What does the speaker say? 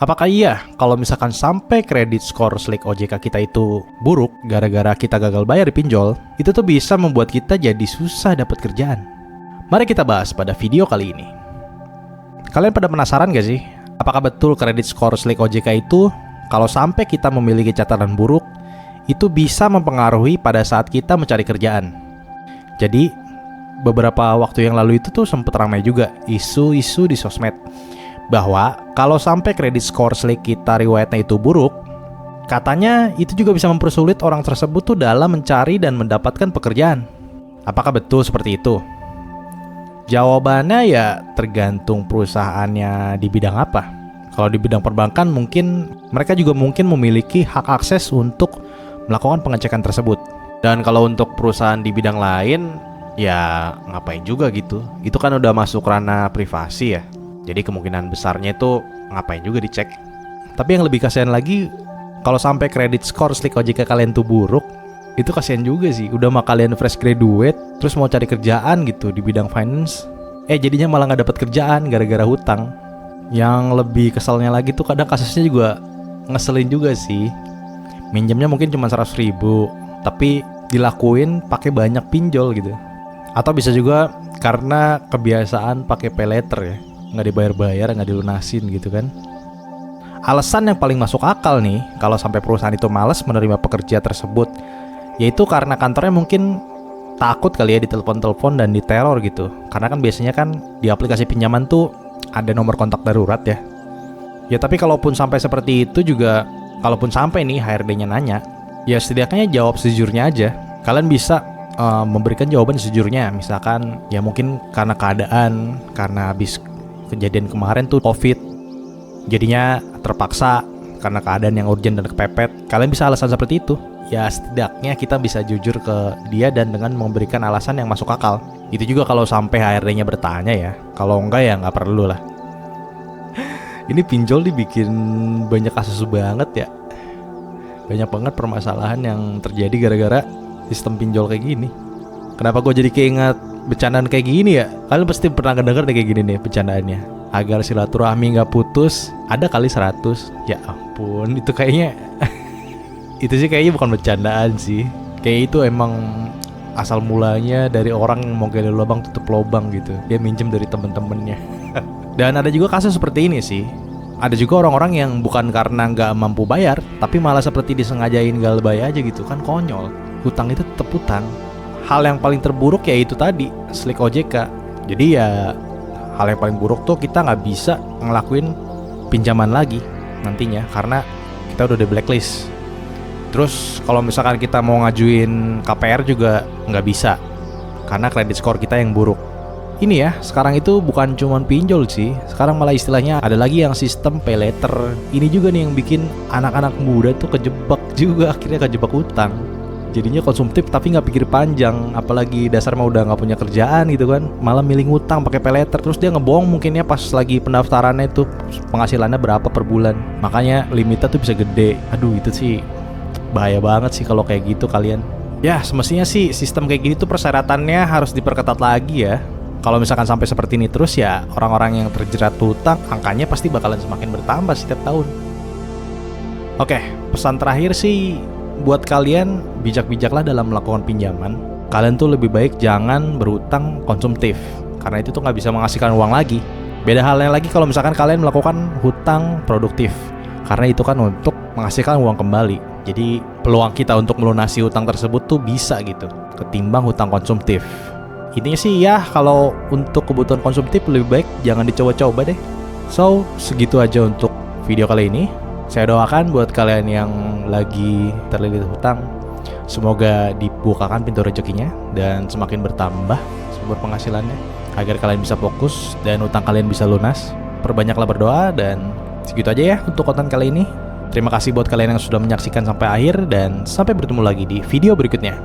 Apakah iya kalau misalkan sampai kredit skor Slik OJK kita itu buruk gara-gara kita gagal bayar di pinjol, itu tuh bisa membuat kita jadi susah dapat kerjaan? Mari kita bahas pada video kali ini. Kalian pada penasaran gak sih? Apakah betul kredit skor Slik OJK itu kalau sampai kita memiliki catatan buruk, itu bisa mempengaruhi pada saat kita mencari kerjaan? Jadi, beberapa waktu yang lalu itu tuh sempat ramai juga isu-isu di sosmed bahwa kalau sampai kredit skor Slik kita riwayatnya itu buruk, katanya itu juga bisa mempersulit orang tersebut tuh dalam mencari dan mendapatkan pekerjaan. Apakah betul seperti itu? Jawabannya ya tergantung perusahaannya di bidang apa. Kalau di bidang perbankan mungkin mereka juga mungkin memiliki hak akses untuk melakukan pengecekan tersebut. Dan kalau untuk perusahaan di bidang lain, ya ngapain juga gitu. Itu kan udah masuk ranah privasi ya. Jadi kemungkinan besarnya itu ngapain juga dicek. Tapi yang lebih kasihan lagi, kalau sampai kredit skor Slik OJK kalian tuh buruk, itu kasihan juga sih. Udah mah kalian fresh graduate, terus mau cari kerjaan gitu di bidang finance, jadinya malah gak dapat kerjaan gara-gara hutang. Yang lebih keselnya lagi tuh kadang kasusnya juga ngeselin juga sih. Minjemnya mungkin cuma 100 ribu, tapi dilakuin pakai banyak pinjol gitu. Atau bisa juga karena kebiasaan pakai pay letter ya, nggak dibayar-bayar, nggak dilunasin gitu kan. Alasan yang paling masuk akal nih kalau sampai perusahaan itu malas menerima pekerja tersebut, yaitu karena kantornya mungkin takut kali ya ditelepon-telepon dan diteror gitu. Karena kan biasanya kan di aplikasi pinjaman tuh ada nomor kontak darurat ya. Ya tapi kalaupun sampai seperti itu juga, kalaupun sampai nih HRD-nya nanya, ya setidaknya jawab sejujurnya aja. Kalian bisa memberikan jawaban sejujurnya. Misalkan ya mungkin karena keadaan, karena habis kejadian kemarin tuh COVID, jadinya terpaksa karena keadaan yang urgent dan kepepet. Kalian bisa alasan seperti itu. Ya setidaknya kita bisa jujur ke dia dan dengan memberikan alasan yang masuk akal. Itu juga kalau sampai HRD-nya bertanya ya. Kalau enggak ya nggak perlu lah. Ini pinjol dibikin banyak kasus banget ya. Banyak banget permasalahan yang terjadi gara-gara sistem pinjol kayak gini. Kenapa gue jadi keinget bercandaan kayak gini ya? Kalian pasti pernah denger kayak gini nih bercandaannya. Agar silaturahmi gak putus, ada kali 100. Ya ampun, itu kayaknya itu sih kayaknya bukan bercandaan sih. Kayak itu emang asal mulanya dari orang yang mau gali lubang tutup lubang gitu. Dia minjem dari temen-temennya. Dan ada juga kasus seperti ini sih. Ada juga orang-orang yang bukan karena gak mampu bayar, tapi malah seperti disengajain galbay aja gitu. Kan konyol. Hutang itu tetap hutang. Hal yang paling terburuk ya itu tadi, Slik OJK. Jadi ya hal yang paling buruk tuh kita nggak bisa ngelakuin pinjaman lagi nantinya karena kita udah di blacklist. Terus kalau misalkan kita mau ngajuin KPR juga nggak bisa karena kredit skor kita yang buruk. Ini ya, sekarang itu bukan cuma pinjol sih. Sekarang malah istilahnya ada lagi yang sistem pay letter. Ini juga nih yang bikin anak-anak muda tuh kejebak juga, akhirnya kejebak hutang. Jadinya konsumtif tapi nggak pikir panjang, apalagi dasar mah udah nggak punya kerjaan gitu kan, malah milih ngutang pakai pay letter. Terus dia ngebohong mungkinnya pas lagi pendaftarannya itu penghasilannya berapa per bulan, makanya limitnya tuh bisa gede. Aduh itu sih bahaya banget sih kalau kayak gitu kalian. Ya semestinya sih sistem kayak gini tuh persyaratannya harus diperketat lagi ya. Kalau misalkan sampai seperti ini terus ya orang-orang yang terjerat hutang angkanya pasti bakalan semakin bertambah setiap tahun. Oke, pesan terakhir sih buat kalian, bijak-bijaklah dalam melakukan pinjaman. Kalian tuh lebih baik jangan berhutang konsumtif, karena itu tuh nggak bisa menghasilkan uang lagi. Beda halnya lagi kalau misalkan kalian melakukan hutang produktif, karena itu kan untuk menghasilkan uang kembali. Jadi peluang kita untuk melunasi hutang tersebut tuh bisa gitu, ketimbang hutang konsumtif. Intinya sih ya, kalau untuk kebutuhan konsumtif lebih baik jangan dicoba-coba deh. So, segitu aja untuk video kali ini. Saya doakan buat kalian yang lagi terlilit hutang, semoga dibukakan pintu rezekinya dan semakin bertambah sumber penghasilannya agar kalian bisa fokus dan hutang kalian bisa lunas. Perbanyaklah berdoa dan segitu aja ya untuk konten kali ini. Terima kasih buat kalian yang sudah menyaksikan sampai akhir dan sampai bertemu lagi di video berikutnya.